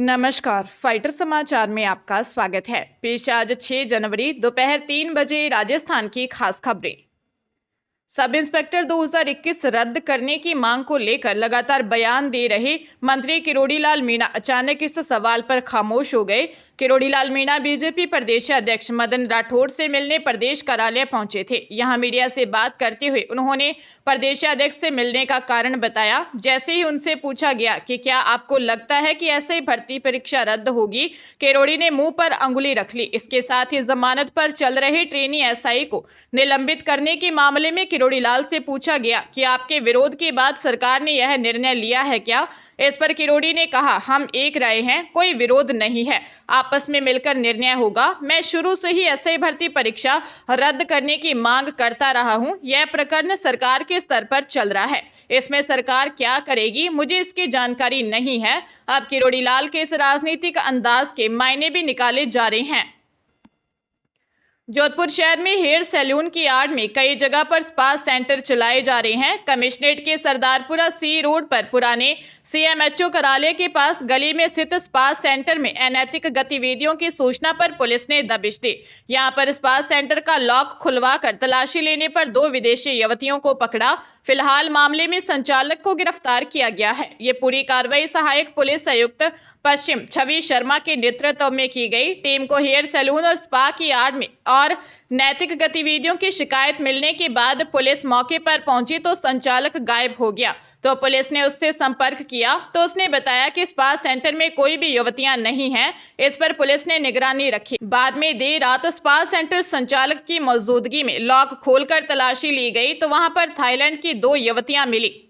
नमस्कार, फाइटर समाचार में आपका स्वागत है। पेश आज 6 जनवरी दोपहर 3 बजे राजस्थान की खास खबरें। सब इंस्पेक्टर 2021 रद्द करने की मांग को लेकर लगातार बयान दे रहे मंत्री किरोड़ी लाल मीणा अचानक इस सवाल पर खामोश हो गए। किरोड़ी लाल मीणा बीजेपी प्रदेश अध्यक्ष मदन राठौड़ से मिलने प्रदेश कार्यालय पहुंचे थे। यहां मीडिया से बात करते हुए उन्होंने प्रदेश अध्यक्ष से मिलने का कारण बताया। जैसे ही उनसे पूछा गया कि क्या आपको लगता है कि ऐसे ही भर्ती परीक्षा रद्द होगी, किरोड़ी ने मुंह पर अंगुली रख ली। इसके साथ ही जमानत पर चल रहे ट्रेनी एसआई को निलंबित करने के मामले में किरोड़ी लाल से पूछा गया कि आपके विरोध के बाद सरकार ने यह निर्णय लिया है क्या। इस पर किरोड़ी ने कहा, हम एक राय हैं, कोई विरोध नहीं है, आपस में मिलकर निर्णय होगा। मैं शुरू से ही एसआई भर्ती परीक्षा रद्द करने की मांग करता रहा हूं। यह प्रकरण सरकार के स्तर पर चल रहा है, इसमें सरकार क्या करेगी मुझे इसकी जानकारी नहीं है। अब किरोड़ी लाल के इस राजनीतिक अंदाज के मायने भी निकाले जा रहे हैं। जोधपुर शहर में हेयर सैलून की आड़ में कई जगह पर स्पा सेंटर चलाए जा रहे हैं। कमिश्नरेट के सरदारपुरा सी रोड पर पुराने सीएमएचओ कार्यालय के पास गली में स्थित स्पा सेंटर में अनैतिक गतिविधियों की सूचना पर पुलिस ने दबिश दी। यहां पर स्पा सेंटर का लॉक खुलवाकर तलाशी लेने पर 2 विदेशी युवतियों को पकड़ा। फिलहाल मामले में संचालक को गिरफ्तार किया गया है। ये पूरी कार्रवाई सहायक पुलिस आयुक्त पश्चिम छवि शर्मा के नेतृत्व में की गई। टीम को हेयर सैलून और स्पा की आड़ में और नैतिक गतिविधियों की शिकायत मिलने के बाद पुलिस मौके पर पहुंची तो संचालक गायब हो गया। तो पुलिस ने उससे संपर्क किया तो उसने बताया कि स्पा सेंटर में कोई भी युवतियां नहीं हैं। इस पर पुलिस ने निगरानी रखी। बाद में देर रात स्पा सेंटर संचालक की मौजूदगी में लॉक खोलकर तलाशी ली गई तो वहां पर थाईलैंड की 2 युवतियां मिली।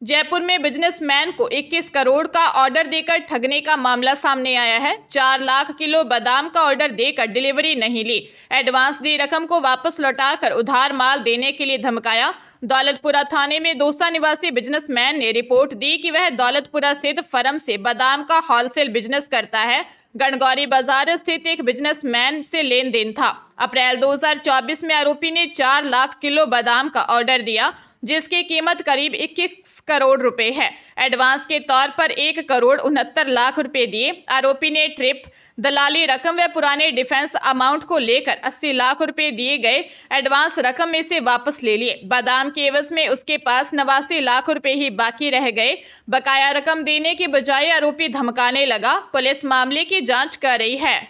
जयपुर में बिजनेसमैन को 21 करोड़ का ऑर्डर देकर ठगने का मामला सामने आया है। 4 लाख किलो बादाम का ऑर्डर देकर डिलीवरी नहीं ली, एडवांस दी रकम को वापस लौटाकर उधार माल देने के लिए धमकाया। दौलतपुरा थाने में दौसा निवासी बिजनेसमैन ने रिपोर्ट दी कि वह दौलतपुरा स्थित फर्म से बादाम का होलसेल बिजनेस करता है। गणगौरी बाजार स्थित एक बिजनेसमैन से लेन देन था। अप्रैल 2024 में आरोपी ने 4 लाख किलो बादाम का ऑर्डर दिया, जिसकी कीमत करीब 21 करोड़ रुपए है। एडवांस के तौर पर 1 करोड़ 69 लाख रुपए दिए। आरोपी ने ट्रिप, दलाली रकम व पुराने डिफेंस अमाउंट को लेकर 80 लाख रुपए दिए गए एडवांस रकम में से वापस ले लिए। बादाम के एवज में उसके पास 89 लाख रुपए ही बाकी रह गए। बकाया रकम देने के बजाय आरोपी धमकाने लगा। पुलिस मामले की जांच कर रही है।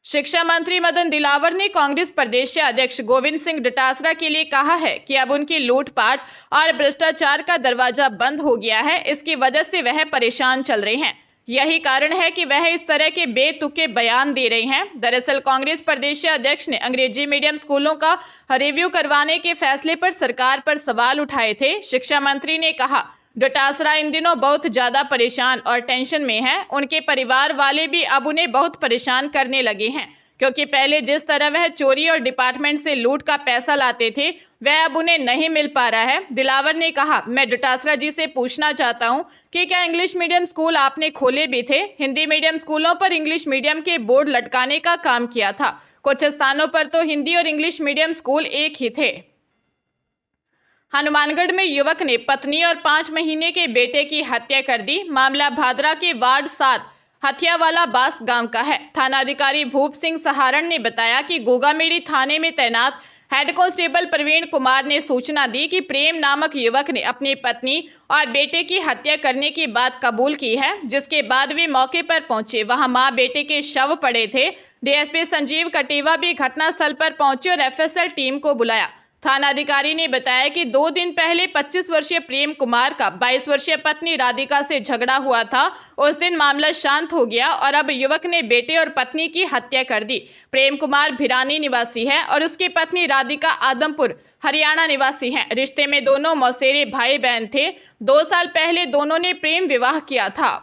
शिक्षा मंत्री मदन दिलावर ने कांग्रेस प्रदेश अध्यक्ष गोविंद सिंह डोटासरा के लिए कहा है कि अब उनकी लूटपाट और भ्रष्टाचार का दरवाजा बंद हो गया है। इसकी वजह से वह परेशान चल रहे हैं। यही कारण है कि वह इस तरह के बेतुके बयान दे रहे हैं। दरअसल कांग्रेस प्रदेश अध्यक्ष ने अंग्रेजी मीडियम स्कूलों का रिव्यू करवाने के फैसले पर सरकार पर सवाल उठाए थे। शिक्षा मंत्री ने कहा, डोटासरा इन दिनों बहुत ज्यादा परेशान और टेंशन में है। उनके परिवार वाले भी अब उन्हें बहुत परेशान करने लगे हैं, क्योंकि पहले जिस तरह वह चोरी और डिपार्टमेंट से लूट का पैसा लाते थे वह अब उन्हें नहीं मिल पा रहा है। दिलावर ने कहा, मैं डोटासरा जी से पूछना चाहता हूं कि क्या इंग्लिश मीडियम स्कूल आपने खोले भी थे? हिंदी मीडियम स्कूलों पर इंग्लिश मीडियम के बोर्ड लटकाने का काम किया था। कुछ स्थानों पर तो हिंदी और इंग्लिश मीडियम स्कूल एक ही थे। हनुमानगढ़ में युवक ने पत्नी और 5 महीने के बेटे की हत्या कर दी। मामला भादरा के वार्ड 7 हथियावाला बास गांव का है। थानाधिकारी भूप सिंह सहारण ने बताया कि गोगामेड़ी थाने में तैनात हेड कांस्टेबल प्रवीण कुमार ने सूचना दी कि प्रेम नामक युवक ने अपनी पत्नी और बेटे की हत्या करने की बात कबूल की है। जिसके बाद वे मौके पर पहुंचे। वहां मां बेटे के शव पड़े थे। डीएसपी संजीव कटेवा भी घटनास्थल पर पहुंचे और एफएसएल टीम को बुलाया। थानाधिकारी ने बताया कि 2 दिन पहले 25 वर्षीय प्रेम कुमार का 22 वर्षीय पत्नी राधिका से झगड़ा हुआ था। उस दिन मामला शांत हो गया और अब युवक ने बेटे और पत्नी की हत्या कर दी। प्रेम कुमार भिरानी निवासी है और उसकी पत्नी राधिका आदमपुर हरियाणा निवासी हैं। रिश्ते में दोनों मौसेरे भाई बहन थे। 2 साल पहले दोनों ने प्रेम विवाह किया था।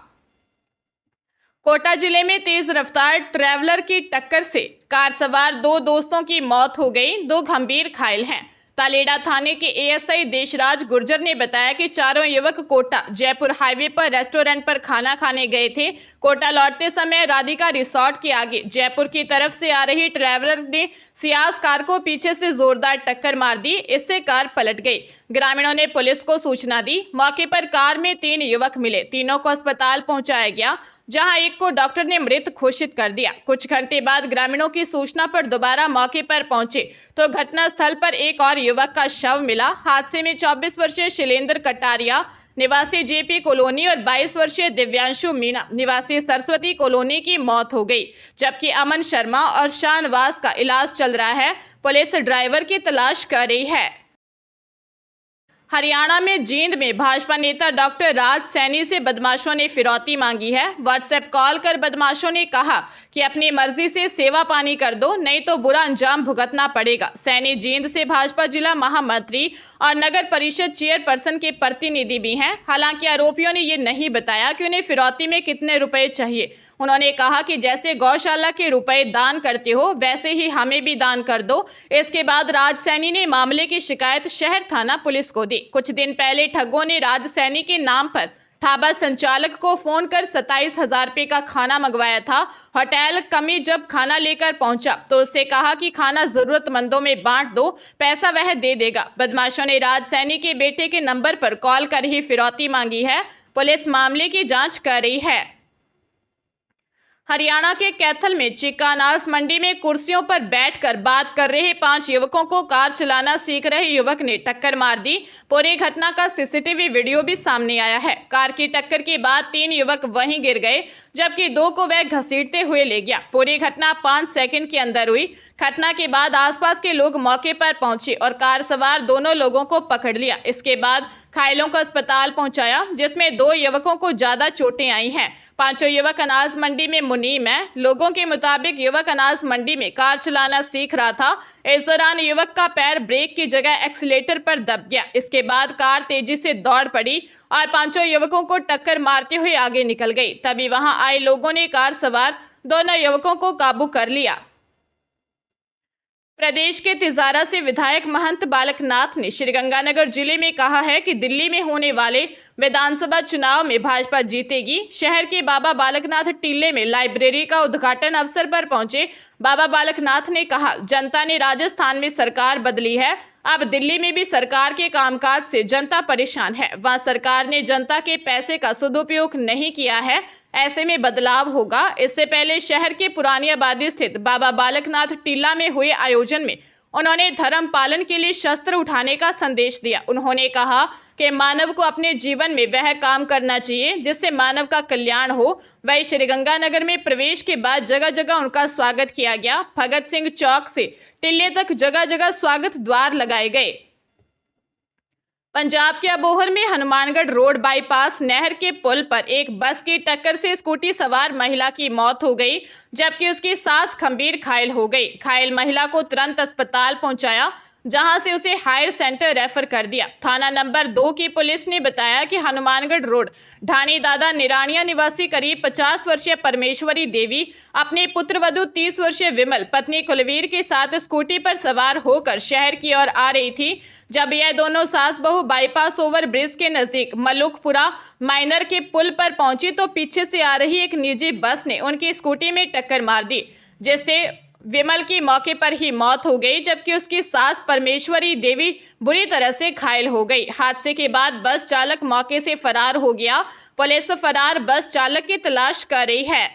कोटा जिले में तेज रफ्तार ट्रैवलर की टक्कर से कार सवार 2 दोस्तों की मौत हो गई, 2 गंभीर घायल हैं। तालेड़ा थाने के एएसआई देशराज गुर्जर ने बताया कि चारों युवक कोटा जयपुर हाईवे पर रेस्टोरेंट पर खाना खाने गए थे। कोटा लौटते समय राधिका रिसोर्ट के आगे जयपुर की तरफ से आ रही ट्रैवलर ने सियाज कार को पीछे से जोरदार टक्कर मार दी। इससे कार पलट गई। ग्रामीणों ने पुलिस को सूचना दी। मौके पर कार में 3 युवक मिले। तीनों को अस्पताल पहुंचाया गया, जहां एक को डॉक्टर ने मृत घोषित कर दिया। कुछ घंटे बाद ग्रामीणों की सूचना पर दोबारा मौके पर पहुंचे तो घटनास्थल पर एक और युवक का शव मिला। हादसे में 24 वर्षीय शैलेंद्र कटारिया निवासी जेपी कॉलोनी और 22 वर्षीय दिव्यांशु मीना निवासी सरस्वती कॉलोनी की मौत हो गई, जबकि अमन शर्मा और शाहनवाज का इलाज चल रहा है। पुलिस ड्राइवर की तलाश कर रही है। हरियाणा में जींद में भाजपा नेता डॉक्टर राज सैनी से बदमाशों ने फिरौती मांगी है। व्हाट्सएप कॉल कर बदमाशों ने कहा कि अपनी मर्जी से सेवा पानी कर दो, नहीं तो बुरा अंजाम भुगतना पड़ेगा। सैनी जींद से भाजपा जिला महामंत्री और नगर परिषद चेयरपर्सन के प्रतिनिधि भी हैं। हालांकि आरोपियों ने ये नहीं बताया कि उन्हें फिरौती में कितने रुपए चाहिए। उन्होंने कहा कि जैसे गौशाला के रुपए दान करते हो, वैसे ही हमें भी दान कर दो। इसके बाद राज सैनी ने मामले की शिकायत शहर थाना पुलिस को दी। कुछ दिन पहले ठगों ने राज सैनी के नाम पर ढाबा संचालक को फोन कर 27,000 रुपए का खाना मंगवाया था। होटल कमी जब खाना लेकर पहुंचा तो उससे कहा कि खाना जरूरतमंदों में बांट दो, पैसा वह दे देगा। बदमाशों ने राज सैनी के बेटे के नंबर पर कॉल कर ही फिरौती मांगी है। पुलिस मामले की जांच कर रही है। हरियाणा के कैथल में चिक्का अनाज मंडी में कुर्सियों पर बैठकर बात कर रहे 5 युवकों को कार चलाना सीख रहे युवक ने टक्कर मार दी। पूरी घटना का सीसीटीवी वीडियो भी सामने आया है। कार की टक्कर के बाद 3 युवक वहीं गिर गए, जबकि 2 को वह घसीटते हुए ले गया। पूरी घटना 5 सेकंड के अंदर हुई। घटना के बाद आसपास के लोग मौके पर पहुंचे और कार सवार दोनों लोगों को पकड़ लिया। इसके बाद घायलों को अस्पताल पहुंचाया, जिसमें 2 युवकों को ज्यादा चोटें आई हैं। 5 युवक अनाज मंडी में मुनीम है। लोगों के मुताबिक युवक अनाज मंडी में कार चलाना सीख रहा था। इस दौरान युवक का पैर ब्रेक की जगह एक्सीलेटर पर दब गया। इसके बाद कार तेजी से दौड़ पड़ी और 5 युवकों को टक्कर मारते हुए आगे निकल गई। तभी वहां आए लोगों ने कार सवार दोनों युवकों को काबू कर लिया। प्रदेश के तिजारा से विधायक महंत बालकनाथ ने श्रीगंगानगर जिले में कहा है कि दिल्ली में होने वाले विधानसभा चुनाव में भाजपा जीतेगी। शहर के बाबा बालकनाथ टीले में लाइब्रेरी का उद्घाटन अवसर पर पहुंचे बाबा बालकनाथ ने कहा, जनता ने राजस्थान में सरकार बदली है, अब दिल्ली में भी सरकार के कामकाज से जनता परेशान है। वहां सरकार ने जनता के पैसे का सदुपयोग नहीं किया है, ऐसे में बदलाव होगा। इससे पहले शहर के पुरानी आबादी स्थित बाबा बालकनाथ टीला में हुए आयोजन में उन्होंने धर्म पालन के लिए शस्त्र उठाने का संदेश दिया। उन्होंने कहा कि मानव को अपने जीवन में वह काम करना चाहिए जिससे मानव का कल्याण हो। वही श्रीगंगानगर में प्रवेश के बाद जगह जगह उनका स्वागत किया गया। भगत सिंह चौक से टिल्ले तक जगह जगह स्वागत द्वार लगाए गए। पंजाब के अबोहर में हनुमानगढ़ रोड बाईपास नहर के पुल पर एक बस की टक्कर से स्कूटी सवार महिला की मौत हो गई, जबकि उसकी सास गंभीर घायल हो गई। घायल महिला को तुरंत अस्पताल पहुंचाया, जहां से उसे हायर सेंटर रेफर कर दिया। थाना नंबर 2 की पुलिस ने बताया कि हनुमानगढ़ रोड ढाणी दादा निरानिया निवासी करीब 50 वर्षीय परमेश्वरी देवी अपने पुत्रवधू 30 वर्षीय विमल पत्नी कुलवीर के साथ स्कूटी पर सवार होकर शहर की ओर आ रही थी। जब यह दोनों सास बहू बाईपास ओवर ब्रिज के नजदीक मलुकपुरा माइनर के पुल पर पहुंची तो पीछे से आ रही एक निजी बस ने उनकी स्कूटी में टक्कर मार दी, जिससे विमल की मौके पर ही मौत हो गई, जबकि उसकी सास परमेश्वरी देवी बुरी तरह से घायल हो गई। हादसे के बाद बस चालक मौके से फरार हो गया। पुलिस फरार बस चालक की तलाश कर रही है।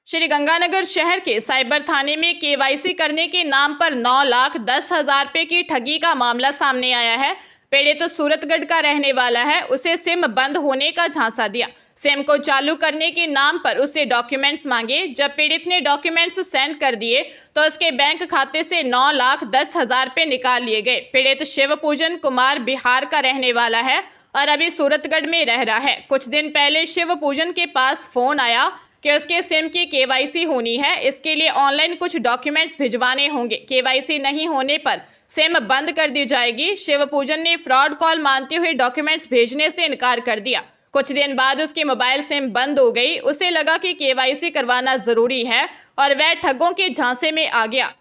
श्रीगंगानगर शहर के साइबर थाने में केवाईसी करने के नाम पर 9,10,000 रुपए की ठगी का मामला सामने आया है। पीड़ित सूरतगढ़ का रहने वाला है। उसे सिम बंद होने का झांसा दिया। सिम को चालू करने के नाम पर उससे डॉक्यूमेंट्स मांगे। जब पीड़ित ने डॉक्यूमेंट्स सेंड कर दिए तो उसके बैंक खाते से 9,10,000 रुपए निकाल लिए गए। पीड़ित शिवपूजन कुमार बिहार का रहने वाला है और अभी सूरतगढ़ में रह रहा है। कुछ दिन पहले शिवपूजन के पास फोन आया कि उसके सिम की केवाईसी होनी है, इसके लिए ऑनलाइन कुछ डॉक्यूमेंट्स भिजवाने होंगे। केवाईसी नहीं होने पर सिम बंद कर दी जाएगी। शिवपूजन ने फ्रॉड कॉल मानते हुए डॉक्यूमेंट्स भेजने से इनकार कर दिया। कुछ दिन बाद उसकी मोबाइल सिम बंद हो गई। उसे लगा कि केवाईसी करवाना जरूरी है और वह ठगों के झांसे में आ गया।